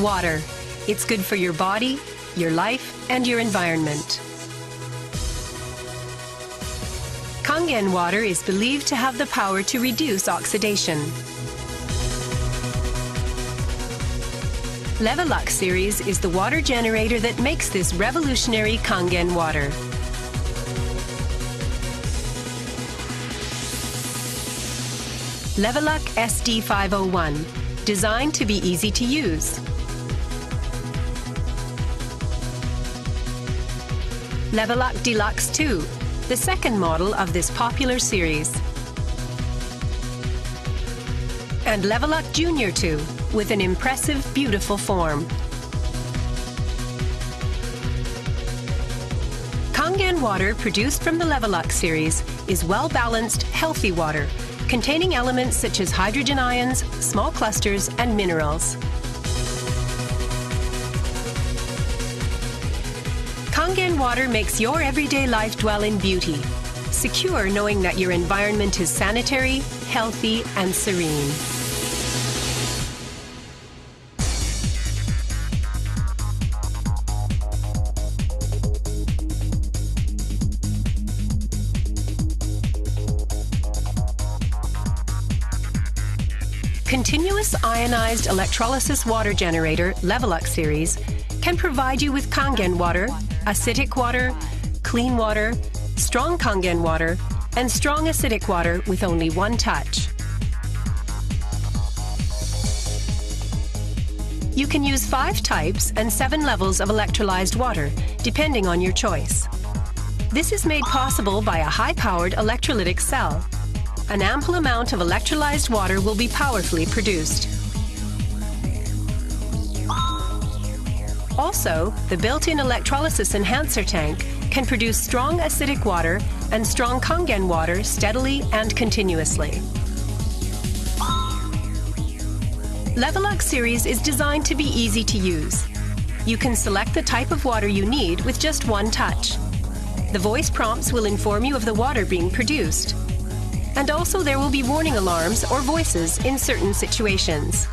Water. It's good for your body, your life, and your environment. Kangen water is believed to have the power to reduce oxidation. Levelux series is the water generator that makes this revolutionary Kangen water. Levelux SD501, designed to be easy to use. Levelux Deluxe 2, the second model of this popular series. And Levelux Junior 2, with an impressive, beautiful form. Kangen water produced from the Levelux series is well-balanced, healthy water, containing elements such as hydrogen ions, small clusters, and minerals. Kangen water makes your everyday life dwell in beauty, secure knowing that your environment is sanitary, healthy, and serene. Continuous ionized electrolysis water generator Levelux series can provide you with Kangen water, acidic water, clean water, strong Kangen water, and strong acidic water with only one touch. You can use 5 types and 7 levels of electrolyzed water, depending on your choice. This is made possible by a high-powered electrolytic cell. An ample amount of electrolyzed water will be powerfully produced. Also, the built-in electrolysis enhancer tank can produce strong acidic water and strong Kangen water steadily and continuously. Levelux series is designed to be easy to use. You can select the type of water you need with just one touch. The voice prompts will inform you of the water being produced. And also there will be warning alarms or voices in certain situations.